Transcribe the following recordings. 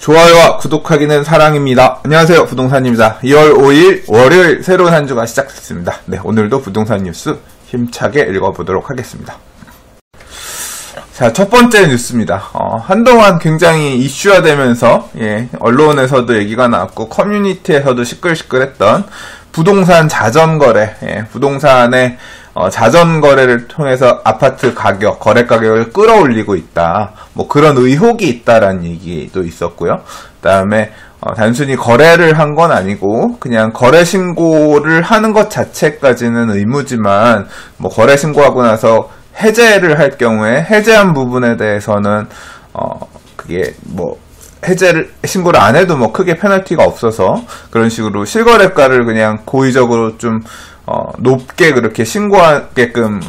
좋아요와 구독하기는 사랑입니다. 안녕하세요, 부동산입니다. 2월 5일 월요일 새로운 한 주가 시작됐습니다. 네, 오늘도 부동산 뉴스 힘차게 읽어보도록 하겠습니다. 자, 첫 번째 뉴스입니다. 한동안 굉장히 이슈화되면서 언론에서도 얘기가 나왔고 커뮤니티에서도 시끌시끌했던 부동산 자전거래, 부동산의 자전거래를 통해서 아파트 가격, 거래 가격을 끌어올리고 있다. 뭐 그런 의혹이 있다라는 얘기도 있었고요. 그다음에 단순히 거래를 한 건 아니고 그냥 거래 신고를 하는 것 자체까지는 의무지만 뭐 거래 신고하고 나서 해제를 할 경우에 해제한 부분에 대해서는 그게 뭐 해제를 신고를 안 해도 뭐 크게 페널티가 없어서 그런 식으로 실거래가를 그냥 고의적으로 좀 높게 그렇게 신고하게끔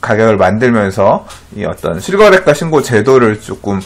가격을 만들면서 이 어떤 실거래가 신고 제도를 조금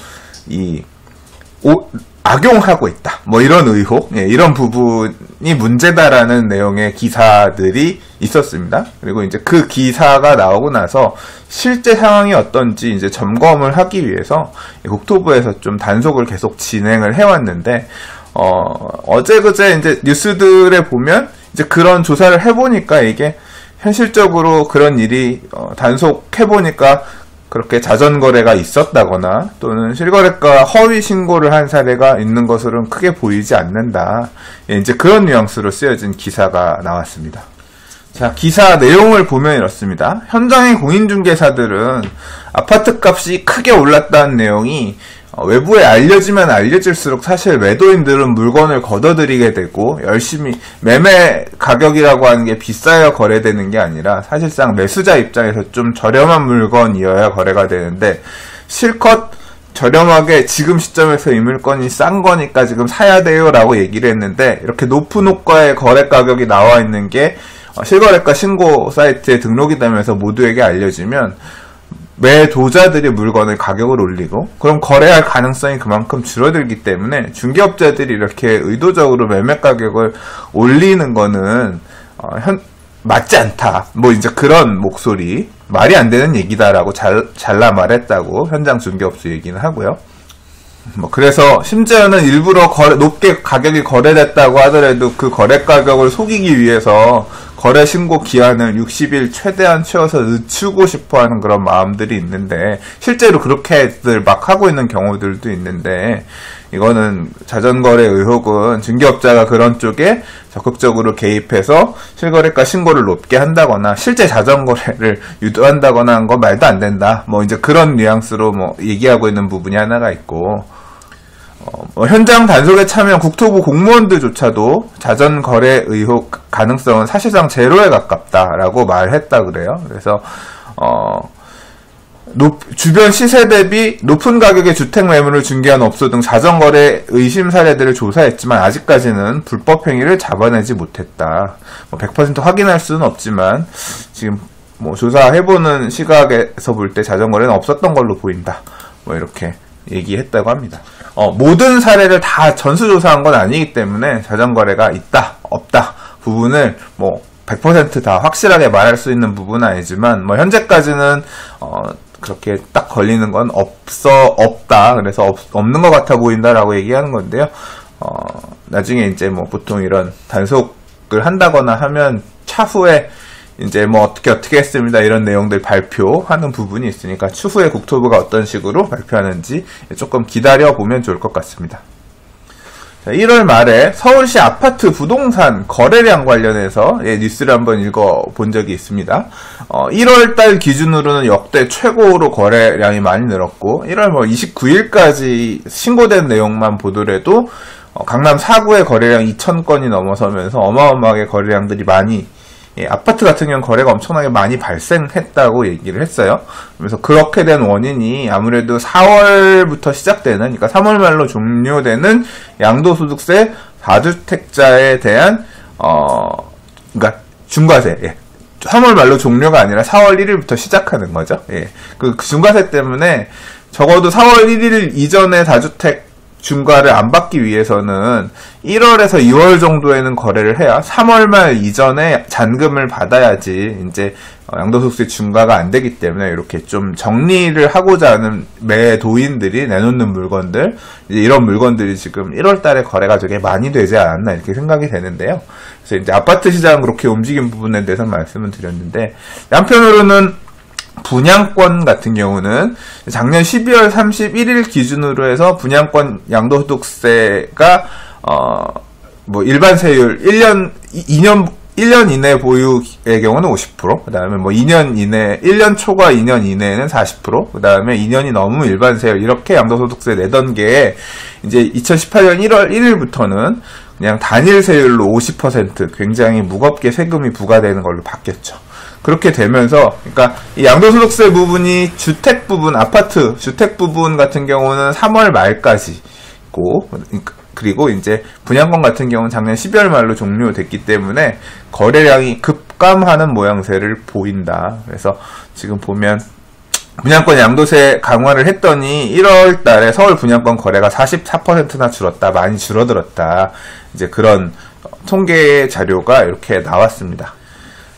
악용하고 있다. 뭐 이런 의혹, 이런 부분이 문제다라는 내용의 기사들이 있었습니다. 그리고 이제 그 기사가 나오고 나서 실제 상황이 어떤지 이제 점검을 하기 위해서 국토부에서 좀 단속을 계속 진행을 해왔는데, 어제 그제 이제 뉴스들에 보면 이제 그런 조사를 해보니까 이게 현실적으로 그런 일이 단속해보니까 그렇게 자전거래가 있었다거나 또는 실거래가 허위 신고를 한 사례가 있는 것으로는 크게 보이지 않는다. 이제 그런 뉘앙스로 쓰여진 기사가 나왔습니다. 자, 기사 내용을 보면 이렇습니다. 현장의 공인중개사들은 아파트 값이 크게 올랐다는 내용이 외부에 알려지면 알려질수록 사실 매도인들은 물건을 걷어들이게 되고 열심히 매매 가격이라고 하는 게 비싸야 거래되는 게 아니라 사실상 매수자 입장에서 좀 저렴한 물건이어야 거래가 되는데 실컷 저렴하게 지금 시점에서 이 물건이 싼 거니까 지금 사야 돼요 라고 얘기를 했는데 이렇게 높은 호가의 거래 가격이 나와 있는 게 실거래가 신고 사이트에 등록이 되면서 모두에게 알려지면 매도자들이 물건의 가격을 올리고 그럼 거래할 가능성이 그만큼 줄어들기 때문에 중개업자들이 이렇게 의도적으로 매매 가격을 올리는 거는 맞지 않다. 뭐 이제 그런 목소리, 말이 안 되는 얘기다라고 잘라 말했다고 현장 중개업소 얘기는 하고요. 뭐 그래서 심지어는 일부러 높게 가격이 거래됐다고 하더라도 그 거래 가격을 속이기 위해서 거래 신고 기한을 60일 최대한 채워서 늦추고 싶어하는 그런 마음들이 있는데 실제로 그렇게들 막 하고 있는 경우들도 있는데 이거는 자전거래 의혹은 중개업자가 그런 쪽에 적극적으로 개입해서 실거래가 신고를 높게 한다거나 실제 자전거래를 유도한다거나 한 건 말도 안 된다. 뭐 이제 그런 뉘앙스로 뭐 얘기하고 있는 부분이 하나가 있고 현장 단속에 참여한 국토부 공무원들조차도 자전거래 의혹 가능성은 사실상 제로에 가깝다라고 말했다 그래요. 그래서 주변 시세 대비 높은 가격의 주택 매물을 중개한 업소 등 자전거래 의심 사례들을 조사했지만 아직까지는 불법 행위를 잡아내지 못했다. 100% 확인할 수는 없지만 지금 뭐 조사해보는 시각에서 볼 때 자전거래는 없었던 걸로 보인다. 뭐 이렇게 얘기했다고 합니다. 모든 사례를 다 전수조사한 건 아니기 때문에 자전거래가 있다, 없다 부분을 뭐 100% 다 확실하게 말할 수 있는 부분은 아니지만 뭐 현재까지는 그렇게 딱 걸리는 건 없다. 그래서 없는 것 같아 보인다라고 얘기하는 건데요. 나중에 이제 뭐 보통 이런 단속을 한다거나 하면 차후에 이제 뭐 어떻게 했습니다 이런 내용들 발표하는 부분이 있으니까 추후에 국토부가 어떤 식으로 발표하는지 조금 기다려보면 좋을 것 같습니다. 자, 1월 말에 서울시 아파트 부동산 거래량 관련해서 뉴스를 한번 읽어본 적이 있습니다. 1월 달 기준으로는 역대 최고로 거래량이 많이 늘었고 1월 29일까지 신고된 내용만 보더라도 강남 4구의 거래량 2,000건이 넘어서면서 어마어마하게 거래량들이 많이 아파트 같은 경우는 거래가 엄청나게 많이 발생했다고 얘기를 했어요. 그래서 그렇게 된 원인이 아무래도 4월부터 시작되는, 그러니까 3월 말로 종료되는 양도소득세 4주택자에 대한, 그러니까 중과세, 3월 말로 종료가 아니라 4월 1일부터 시작하는 거죠. 그 중과세 때문에 적어도 4월 1일 이전에 다주택 중과를 안 받기 위해서는 1월에서 2월 정도에는 거래를 해야 3월 말 이전에 잔금을 받아야지 이제 양도소득세 중과가 안 되기 때문에 이렇게 좀 정리를 하고자 하는 매도인들이 내놓는 물건들, 이제 이런 물건들이 지금 1월 달에 거래가 되게 많이 되지 않았나 이렇게 생각이 되는데요. 그래서 이제 아파트 시장 그렇게 움직인 부분에 대해서 말씀을 드렸는데, 한편으로는 분양권 같은 경우는 작년 12월 31일 기준으로 해서 분양권 양도소득세가 뭐 일반 세율 1년 이내 보유의 경우는 50%, 그 다음에 뭐 2년 이내, 1년 초과 2년 이내에는 40%, 그 다음에 2년이 넘으면 일반 세율, 이렇게 양도소득세 내던 게, 이제 2018년 1월 1일부터는 그냥 단일 세율로 50% 굉장히 무겁게 세금이 부과되는 걸로 바뀌었죠. 그렇게 되면서, 그러니까 이 양도소득세 부분이 주택 부분, 아파트, 주택 부분 같은 경우는 3월 말까지 있고, 그리고 이제 분양권 같은 경우는 작년 12월 말로 종료됐기 때문에 거래량이 급감하는 모양새를 보인다. 그래서 지금 보면 분양권 양도세 강화를 했더니 1월 달에 서울 분양권 거래가 44%나 줄었다. 많이 줄어들었다. 이제 그런 통계 자료가 이렇게 나왔습니다.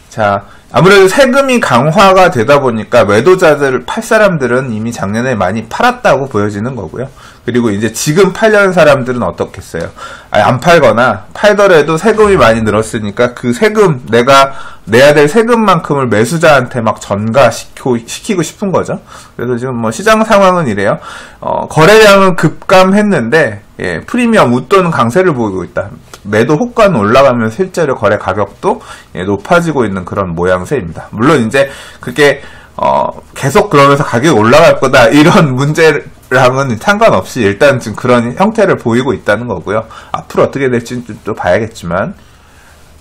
자, 아무래도 세금이 강화가 되다 보니까 매도자들, 팔 사람들은 이미 작년에 많이 팔았다고 보여지는 거고요. 그리고 이제 지금 팔려는 사람들은 어떻겠어요? 안 팔거나 팔더라도 세금이 많이 늘었으니까 그 세금, 내가 내야 될 세금만큼을 매수자한테 막 전가시키고 싶은 거죠. 그래서 지금 뭐 시장 상황은 이래요. 거래량은 급감했는데, 예, 프리미엄 웃도는 강세를 보이고 있다. 매도 호가는 올라가면 실제로 거래 가격도 높아지고 있는 그런 모양새입니다. 물론 이제 그게 계속 그러면서 가격이 올라갈 거다 이런 문제랑은 상관없이 일단 지금 그런 형태를 보이고 있다는 거고요. 앞으로 어떻게 될지는 또 봐야겠지만,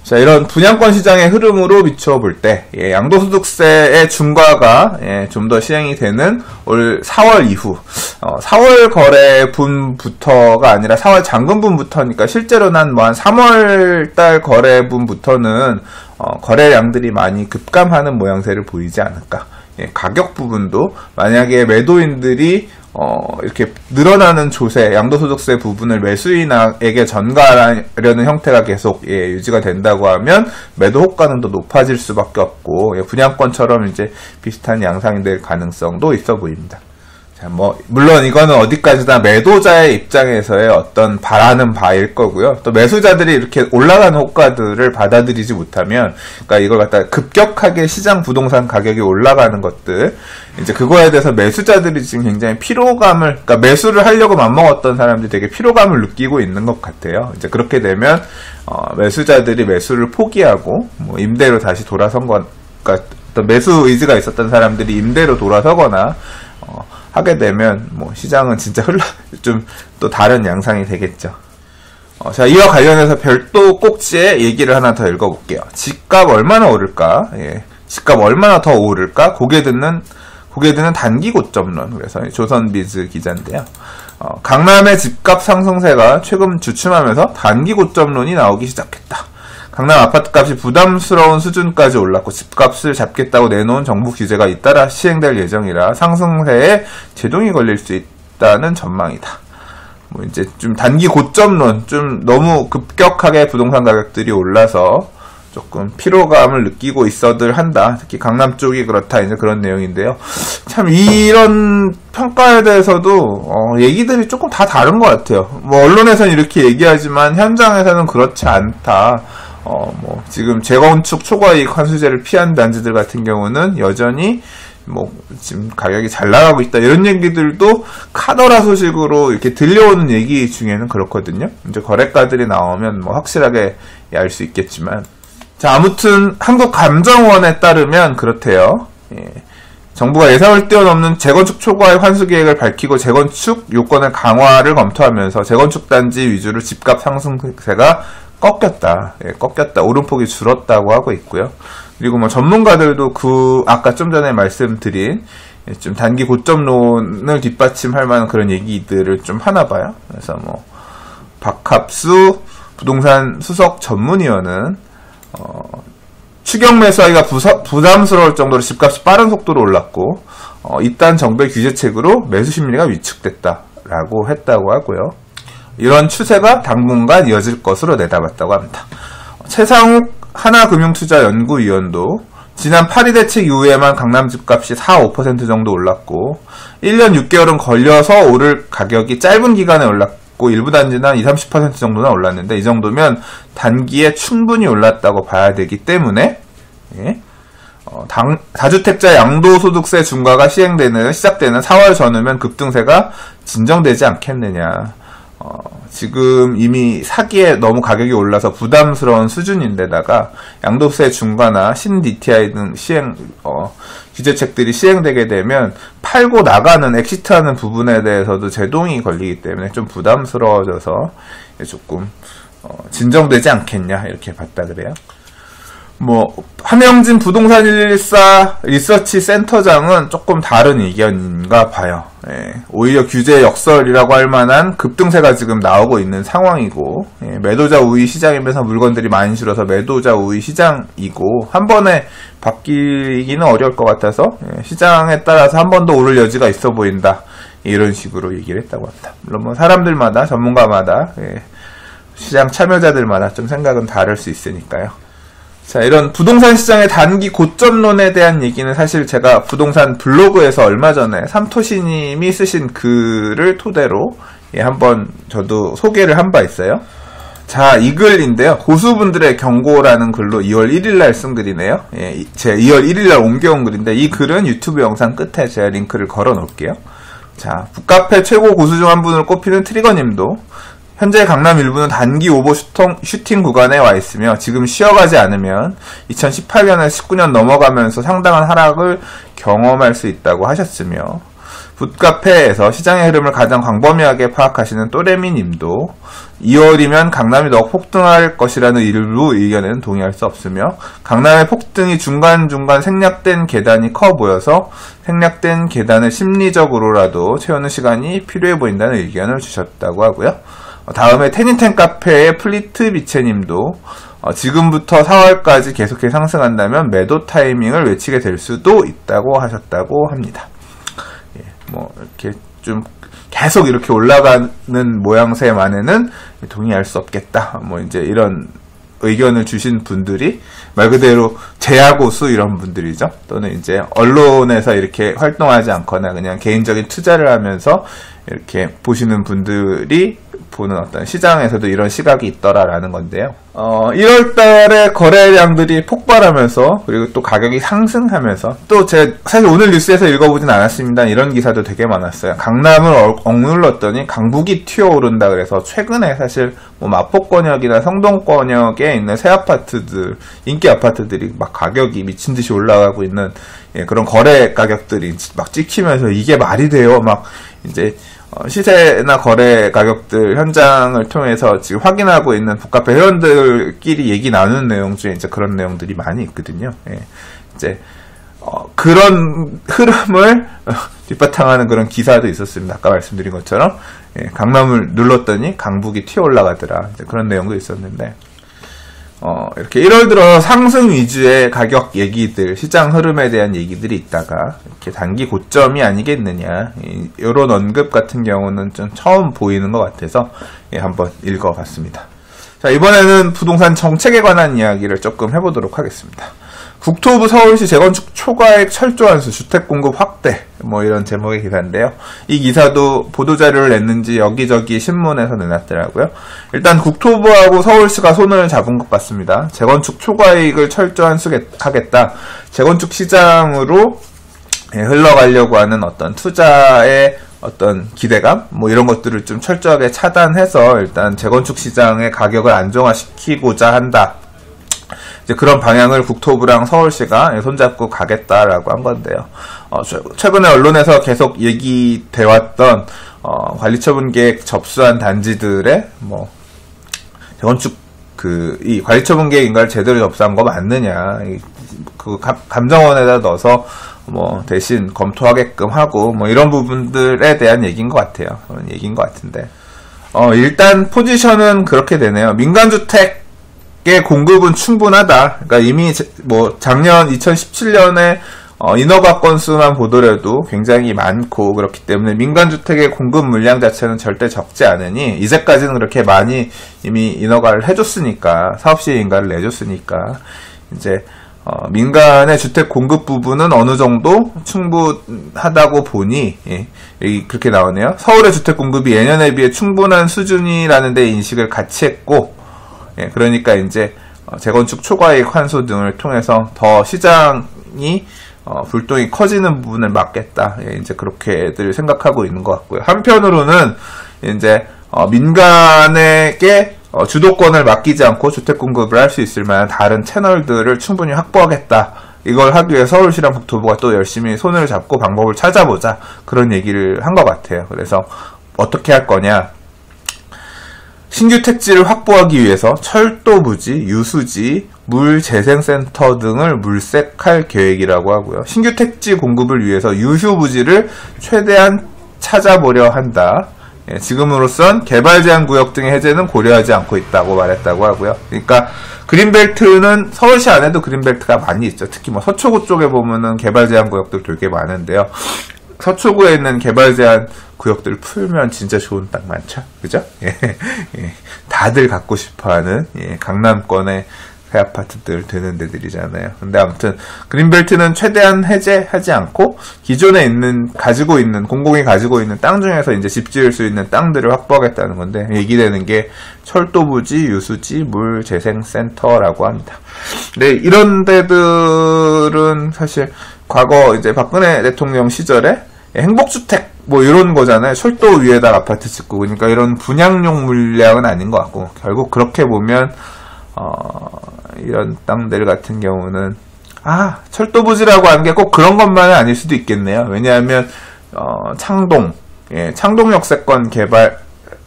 자, 이런 분양권 시장의 흐름으로 비춰볼 때, 양도소득세의 중과가 좀 더 시행이 되는 올 4월 이후, 4월 거래분부터가 아니라 4월 잔금분부터니까 실제로는 한 3월 달 거래분부터는 거래량들이 많이 급감하는 모양새를 보이지 않을까. 가격 부분도 만약에 매도인들이 이렇게 늘어나는 조세, 양도소득세 부분을 매수인에게 전가하려는 형태가 계속 유지가 된다고 하면 매도 호가는 더 높아질 수밖에 없고, 분양권처럼 이제 비슷한 양상이 될 가능성도 있어 보입니다. 자, 뭐 물론 이거는 어디까지나 매도자의 입장에서의 어떤 바라는 바일 거고요. 또 매수자들이 이렇게 올라가는 호가들을 받아들이지 못하면, 그러니까 이걸 갖다 급격하게 시장 부동산 가격이 올라가는 것들, 이제 그거에 대해서 매수자들이 지금 굉장히 피로감을, 그러니까 매수를 하려고 맘먹었던 사람들이 되게 피로감을 느끼고 있는 것 같아요. 이제 그렇게 되면 매수자들이 매수를 포기하고 뭐 임대로 다시 돌아선 건, 그러니까 어떤 매수 의지가 있었던 사람들이 임대로 돌아서거나 하게 되면 뭐 시장은 진짜 좀 또 다른 양상이 되겠죠. 자, 이와 관련해서 별도 꼭지의 얘기를 하나 더 읽어볼게요. 집값 얼마나 오를까? 집값 얼마나 더 오를까? 고개 드는 단기 고점론. 그래서 조선비즈 기자인데요. 강남의 집값 상승세가 최근 주춤하면서 단기 고점론이 나오기 시작했다. 강남 아파트값이 부담스러운 수준까지 올랐고 집값을 잡겠다고 내놓은 정부 규제가 잇따라 시행될 예정이라 상승세에 제동이 걸릴 수 있다는 전망이다. 뭐 이제 좀 단기 고점론, 좀 너무 급격하게 부동산 가격들이 올라서 조금 피로감을 느끼고 있어들 한다. 특히 강남 쪽이 그렇다. 이제 그런 내용인데요. 참 이런 평가에 대해서도 얘기들이 조금 다 다른 것 같아요. 뭐 언론에서는 이렇게 얘기하지만 현장에서는 그렇지 않다. 뭐 지금 재건축 초과이익 환수제를 피한 단지들 같은 경우는 여전히 뭐 지금 가격이 잘 나가고 있다, 이런 얘기들도 카더라 소식으로 이렇게 들려오는 얘기 중에는 그렇거든요. 이제 거래가들이 나오면 뭐 확실하게 알 수 있겠지만, 자, 아무튼 한국감정원에 따르면 그렇대요. 정부가 예상을 뛰어넘는 재건축 초과이익 환수 계획을 밝히고 재건축 요건의 강화를 검토하면서 재건축 단지 위주로 집값 상승세가 꺾였다. 오름폭이 줄었다고 하고 있고요. 그리고 뭐 전문가들도 아까 좀 전에 말씀드린 좀 단기 고점론을 뒷받침할 만한 그런 얘기들을 좀 하나 봐요. 그래서 뭐 박합수 부동산 수석 전문위원은 추경 매수하기가 부담스러울 정도로 집값이 빠른 속도로 올랐고 이딴 정부의 규제책으로 매수 심리가 위축됐다라고 했다고 하고요. 이런 추세가 당분간 이어질 것으로 내다봤다고 합니다. 최상욱 하나금융투자연구위원도 지난 8일 대책 이후에만 강남 집값이 4~5% 정도 올랐고 1년 6개월은 걸려서 오를 가격이 짧은 기간에 올랐고 일부 단지는 한 20~30% 정도나 올랐는데 이 정도면 단기에 충분히 올랐다고 봐야 되기 때문에 다주택자 양도소득세 중과가 시작되는 4월 전후면 급등세가 진정되지 않겠느냐. 지금 이미 사기에 너무 가격이 올라서 부담스러운 수준인데다가 양도세 중과나 신DTI 등 규제책들이 시행되게 되면 팔고 나가는 엑시트하는 부분에 대해서도 제동이 걸리기 때문에 좀 부담스러워져서 조금 진정되지 않겠냐 이렇게 봤다 그래요. 함영진 부동산 114 리서치 센터장은 조금 다른 의견인가 봐요. 오히려 규제 역설이라고 할 만한 급등세가 지금 나오고 있는 상황이고, 매도자 우위 시장이면서 물건들이 많이 줄어서 매도자 우위 시장이고, 한 번에 바뀌기는 어려울 것 같아서, 시장에 따라서 한 번 더 오를 여지가 있어 보인다. 이런 식으로 얘기를 했다고 합니다. 물론 사람들마다, 전문가마다, 시장 참여자들마다 좀 생각은 다를 수 있으니까요. 자, 이런 부동산 시장의 단기 고점론에 대한 얘기는 사실 제가 부동산 블로그에서 얼마 전에 삼토시님이 쓰신 글을 토대로 한번 저도 소개를 한 바 있어요. 자, 이 글인데요. 고수분들의 경고라는 글로 2월 1일날 쓴 글이네요. 제가 2월 1일날 옮겨온 글인데 이 글은 유튜브 영상 끝에 제가 링크를 걸어 놓을게요. 자, 북카페 최고 고수 중 한 분을 꼽히는 트리거님도 현재 강남 일부는 단기 오버 슈팅 구간에 와 있으며 지금 쉬어가지 않으면 2018년에 19년 넘어가면서 상당한 하락을 경험할 수 있다고 하셨으며 붓카페에서 시장의 흐름을 가장 광범위하게 파악하시는 또레미 님도 2월이면 강남이 더 폭등할 것이라는 일부 의견에는 동의할 수 없으며 강남의 폭등이 중간중간 생략된 계단이 커 보여서 생략된 계단을 심리적으로라도 채우는 시간이 필요해 보인다는 의견을 주셨다고 하고요. 다음에 테니텐 카페의 플리트 비체님도 지금부터 4월까지 계속해서 상승한다면 매도 타이밍을 외치게 될 수도 있다고 하셨다고 합니다. 이렇게 좀 계속 이렇게 올라가는 모양새만에는 동의할 수 없겠다. 이제 이런 의견을 주신 분들이 말 그대로 제야고수 이런 분들이죠. 또는 이제 언론에서 이렇게 활동하지 않거나 그냥 개인적인 투자를 하면서 이렇게 보시는 분들이 보는 어떤 시장에서도 이런 시각이 있더라라는 건데요. 1월 달에 거래량들이 폭발하면서 그리고 또 가격이 상승하면서 또 제가 사실 오늘 뉴스에서 읽어보진 않았습니다. 이런 기사도 되게 많았어요. 강남을 억눌렀더니 강북이 튀어오른다 그래서 최근에 사실 마포권역이나 성동권역에 있는 새 아파트들, 인기 아파트들이 막 가격이 미친 듯이 올라가고 있는 그런 거래 가격들이 막 찍히면서 이게 말이 돼요. 막 이제 시세나 거래 가격들 현장을 통해서 지금 확인하고 있는 북카페 회원들끼리 얘기 나누는 내용 중에 이제 그런 내용들이 많이 있거든요. 이제 그런 흐름을 뒷바탕하는 그런 기사도 있었습니다. 아까 말씀드린 것처럼 강남을 눌렀더니 강북이 튀어 올라가더라. 이제 그런 내용도 있었는데 이렇게 1월 들어 상승 위주의 가격 얘기들, 시장 흐름에 대한 얘기들이 있다가 이렇게 단기 고점이 아니겠느냐 이런 언급 같은 경우는 좀 처음 보이는 것 같아서 한번 읽어봤습니다. 자, 이번에는 부동산 정책에 관한 이야기를 조금 해보도록 하겠습니다. 국토부 서울시 재건축 초과액 철저한수 주택 공급 확대 이런 제목의 기사인데요. 이 기사도 보도자료를 냈는지 여기저기 신문에서 내놨더라고요. 일단 국토부하고 서울시가 손을 잡은 것 같습니다. 재건축 초과이익을 철저한수하겠다. 재건축 시장으로 흘러가려고 하는 어떤 투자의 어떤 기대감 이런 것들을 좀 철저하게 차단해서 일단 재건축 시장의 가격을 안정화시키고자 한다. 이제 그런 방향을 국토부랑 서울시가 손잡고 가겠다라고 한 건데요. 최근에 언론에서 계속 얘기돼 왔던 관리처분 계획 접수한 단지들의 재건축 이 관리처분 계획 인가를 제대로 접수한 거 맞느냐, 그 감정원에다 넣어서 대신 검토하게끔 하고 이런 부분들에 대한 얘기인 것 같아요. 그런 얘기인 것 같은데 일단 포지션은 그렇게 되네요. 민간주택 공급은 충분하다. 그러니까 이미 작년 2017년에 인허가 건수만 보더라도 굉장히 많고 그렇기 때문에 민간주택의 공급 물량 자체는 절대 적지 않으니 이제까지는 그렇게 많이 이미 인허가를 해줬으니까 사업시에 인가를 내줬으니까 이제 민간의 주택 공급 부분은 어느 정도 충분하다고 보니 여기 그렇게 나오네요. 서울의 주택 공급이 예년에 비해 충분한 수준이라는 데 인식을 같이 했고 그러니까 이제 재건축 초과이익 환수 등을 통해서 더 시장이 불똥이 커지는 부분을 막겠다. 이제 그렇게들 생각하고 있는 것 같고요. 한편으로는 이제 민간에게 주도권을 맡기지 않고 주택 공급을 할 수 있을 만한 다른 채널들을 충분히 확보하겠다. 이걸 하기 위해 서울시랑 국토부가 또 열심히 손을 잡고 방법을 찾아보자. 그런 얘기를 한 것 같아요. 그래서 어떻게 할 거냐. 신규 택지를 확보하기 위해서 철도 부지, 유수지, 물재생센터 등을 물색할 계획이라고 하고요. 신규 택지 공급을 위해서 유휴 부지를 최대한 찾아보려 한다. 지금으로선 개발 제한 구역 등의 해제는 고려하지 않고 있다고 말했다고 하고요. 그러니까 그린벨트는 서울시 안에도 그린벨트가 많이 있죠. 특히 뭐 서초구 쪽에 보면은 개발 제한 구역들 되게 많은데요. 서초구에 있는 개발 제한 구역들을 풀면 진짜 좋은 땅 많죠. 그죠? 다들 갖고 싶어하는 강남권의 새 아파트들 되는 데들이잖아요. 근데 아무튼 그린벨트는 최대한 해제하지 않고 기존에 가지고 있는 공공이 가지고 있는 땅 중에서 이제 집 지을 수 있는 땅들을 확보하겠다는 건데 얘기되는 게 철도부지, 유수지, 물재생센터라고 합니다. 네, 이런 데들은 사실 과거 이제 박근혜 대통령 시절에 행복주택 뭐 이런 거잖아요. 철도 위에다 아파트 짓고 그러니까 이런 분양용 물량은 아닌 것 같고 결국 그렇게 보면 이런 땅들 같은 경우는 철도부지라고 하는 게 꼭 그런 것만은 아닐 수도 있겠네요. 왜냐하면 창동, 창동 역세권 개발,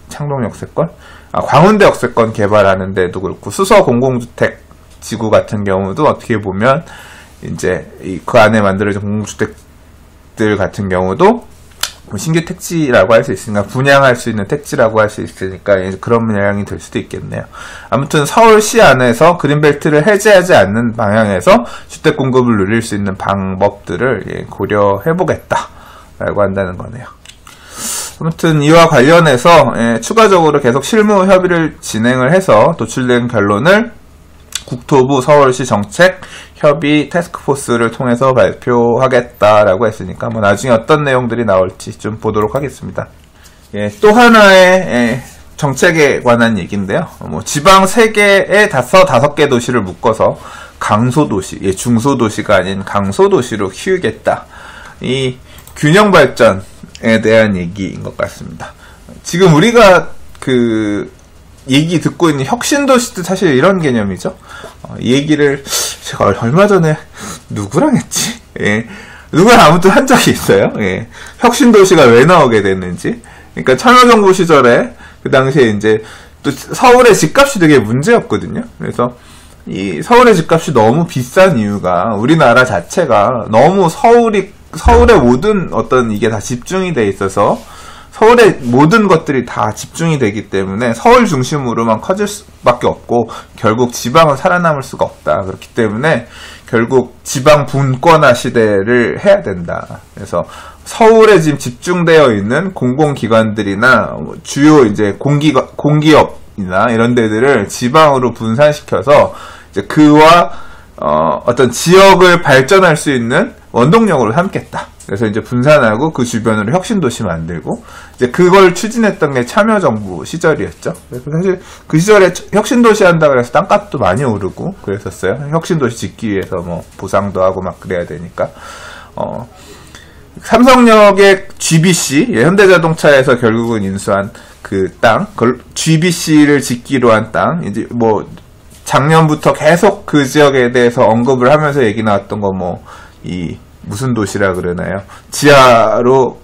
창동 역세권? 광운대 역세권 개발하는 데도 그렇고 수서 공공주택 지구 같은 경우도 어떻게 보면 이제 그 안에 만들어진 공공주택들 같은 경우도 신규 택지라고 할 수 있으니까 분양할 수 있는 택지라고 할 수 있으니까 그런 물량이 될 수도 있겠네요. 아무튼 서울시 안에서 그린벨트를 해제하지 않는 방향에서 주택 공급을 누릴 수 있는 방법들을 고려해보겠다라고 한다는 거네요. 아무튼 이와 관련해서 추가적으로 계속 실무 협의를 진행을 해서 도출된 결론을 국토부 서울시 정책 협의 태스크포스를 통해서 발표하겠다라고 했으니까 뭐 나중에 어떤 내용들이 나올지 좀 보도록 하겠습니다. 또 하나의 정책에 관한 얘기인데요. 뭐 지방 3개에 5개 도시를 묶어서 강소도시, 중소도시가 아닌 강소도시로 키우겠다. 이 균형 발전에 대한 얘기인 것 같습니다. 지금 우리가 얘기 듣고 있는 혁신도시도 사실 이런 개념이죠. 이 얘기를 제가 얼마 전에 누구랑 했지? 누구랑 아무튼 한 적이 있어요. 혁신도시가 왜 나오게 됐는지. 그러니까 참여정부 시절에 그 당시에 이제 또 서울의 집값이 되게 문제였거든요. 그래서 이 서울의 집값이 너무 비싼 이유가 우리나라 자체가 너무 서울의 모든 어떤 이게 다 집중이 돼 있어서 서울의 모든 것들이 다 집중이 되기 때문에 서울 중심으로만 커질 수밖에 없고 결국 지방은 살아남을 수가 없다. 그렇기 때문에 결국 지방 분권화 시대를 해야 된다. 그래서 서울에 지금 집중되어 있는 공공기관들이나 주요 이제 공기업이나 이런 데들을 지방으로 분산시켜서 이제 그와 어떤 지역을 발전할 수 있는 원동력으로 삼겠다. 그래서 이제 분산하고 그 주변으로 혁신도시 만들고 이제 그걸 추진했던 게 참여정부 시절이었죠. 그래서 사실 그 시절에 혁신도시 한다 그래서 땅값도 많이 오르고 그랬었어요. 혁신도시 짓기 위해서 뭐 보상도 하고 막 그래야 되니까. 삼성역의 GBC, 현대자동차에서 결국은 인수한 그 땅, GBC를 짓기로 한 땅, 이제 뭐 작년부터 계속 그 지역에 대해서 언급을 하면서 얘기 나왔던 거 무슨 도시라 그러나요? 지하로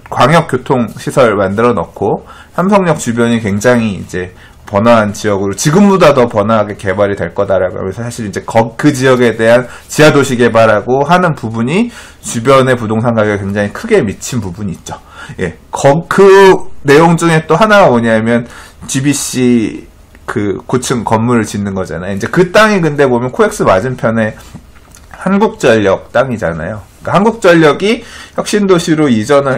광역교통시설 만들어 놓고 삼성역 주변이 굉장히 이제 번화한 지역으로 지금보다 더 번화하게 개발이 될 거다라고 하면서 사실 이제 그 지역에 대한 지하도시 개발하고 하는 부분이 주변의 부동산 가격에 굉장히 크게 미친 부분이 있죠. 그 내용 중에 또 하나가 뭐냐면 GBC 그 고층 건물을 짓는 거잖아요. 이제 그 땅이 근데 보면 코엑스 맞은편에 한국전력 땅이잖아요. 그러니까 한국전력이 혁신도시로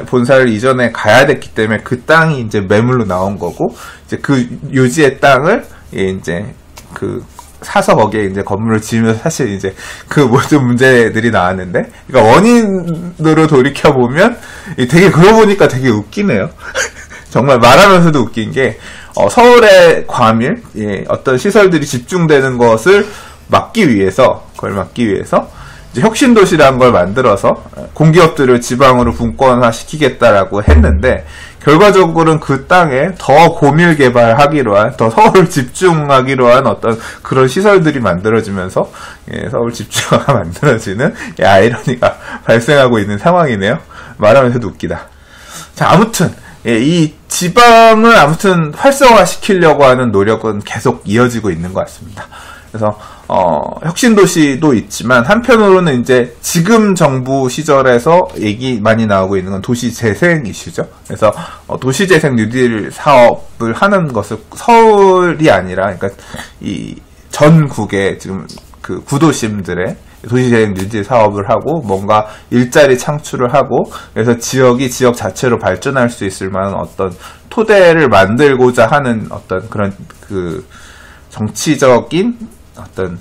본사를 이전해 가야 됐기 때문에 그 땅이 이제 매물로 나온 거고, 이제 그 요지의 땅을 이제 사서 거기에 이제 건물을 지으면서 사실 이제 그 모든 문제들이 나왔는데, 그러니까 원인으로 돌이켜보면 되게, 그러고 보니까 되게 웃기네요. 정말 말하면서도 웃긴 게, 서울의 과밀, 어떤 시설들이 집중되는 것을 막기 위해서, 이제 혁신도시라는 걸 만들어서 공기업들을 지방으로 분권화 시키겠다라고 했는데, 결과적으로는 그 땅에 더 고밀 개발하기로 한, 더 서울 집중하기로 한 어떤 그런 시설들이 만들어지면서, 서울 집중화가 만들어지는 아이러니가 발생하고 있는 상황이네요. 말하면서도 웃기다. 자, 아무튼 이 지방을 아무튼 활성화시키려고 하는 노력은 계속 이어지고 있는 것 같습니다. 그래서 혁신도시도 있지만, 한편으로는 이제 지금 정부 시절에서 얘기 많이 나오고 있는 건 도시재생 이슈죠. 그래서 도시재생 뉴딜 사업을 하는 것을 서울이 아니라, 그러니까 이 전국의 지금 그 구도심들의 도시재생 뉴딜 사업을 하고 뭔가 일자리 창출을 하고, 그래서 지역이 지역 자체로 발전할 수 있을 만한 어떤 토대를 만들고자 하는 어떤 그런 그 정치적인 어떤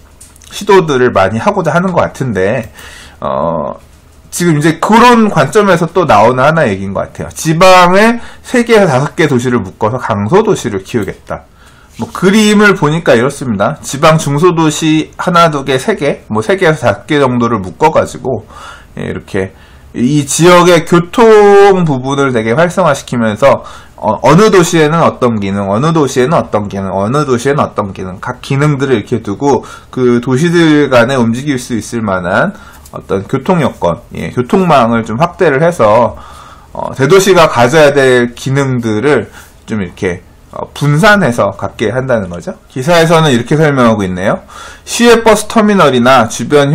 시도들을 많이 하고자 하는 것 같은데, 지금 이제 그런 관점에서 또 나오는 하나 얘기인 것 같아요. 지방에 3개에서 5개 도시를 묶어서 강소도시를 키우겠다. 뭐 그림을 보니까 이렇습니다. 지방 중소도시 하나, 2개, 3개, 뭐 3개에서 5개 정도를 묶어가지고, 이렇게 이 지역의 교통 부분을 되게 활성화시키면서, 어느 도시에는 어떤 기능, 어느 도시에는 어떤 기능, 어느 도시에는 어떤 기능, 각 기능들을 이렇게 두고 그 도시들 간에 움직일 수 있을 만한 어떤 교통 여건, 교통망을 좀 확대를 해서 대도시가 가져야 될 기능들을 좀 이렇게 분산해서 갖게 한다는 거죠. 기사에서는 이렇게 설명하고 있네요. 시외버스 터미널이나 주변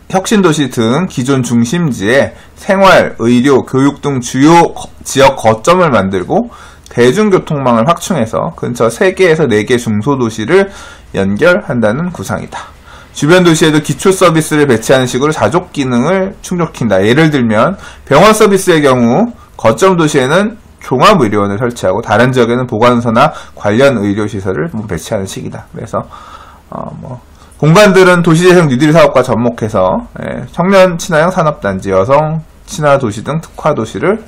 혁신도시 등 기존 중심지에 생활, 의료, 교육 등 주요 지역 거점을 만들고 대중교통망을 확충해서 근처 3개에서 4개 중소도시를 연결한다는 구상이다. 주변 도시에도 기초 서비스를 배치하는 식으로 자족 기능을 충족시킨다. 예를 들면 병원 서비스의 경우 거점 도시에는 종합의료원을 설치하고 다른 지역에는 보건소나 관련 의료시설을 배치하는 식이다. 그래서 공간들은 도시재생 뉴딜 사업과 접목해서 청년 친화형 산업단지, 여성 친화 도시 등 특화 도시를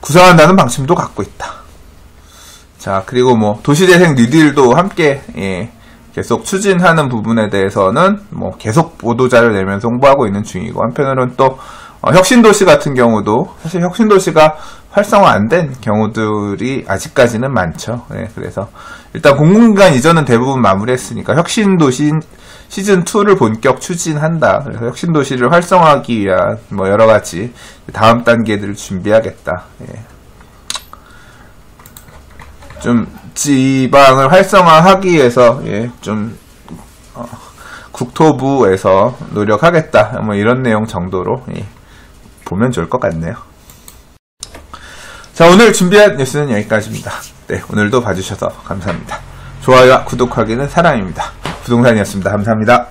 구성한다는 방침도 갖고 있다. 자, 그리고 도시재생 뉴딜도 함께 계속 추진하는 부분에 대해서는 계속 보도자를 내면서 홍보하고 있는 중이고, 한편으로는 또 혁신도시 같은 경우도 사실 혁신도시가 활성화 안 된 경우들이 아직까지는 많죠. 그래서 일단 공공기관 이전은 대부분 마무리했으니까 혁신도시 시즌2를 본격 추진한다. 그래서 혁신도시를 활성화하기 위한 여러가지 다음 단계들을 준비하겠다. 좀 지방을 활성화하기 위해서 좀 국토부에서 노력하겠다. 이런 내용 정도로 보면 좋을 것 같네요. 자, 오늘 준비한 뉴스는 여기까지입니다. 네, 오늘도 봐주셔서 감사합니다. 좋아요와 구독하기는 사랑입니다. 부동산이었습니다. 감사합니다.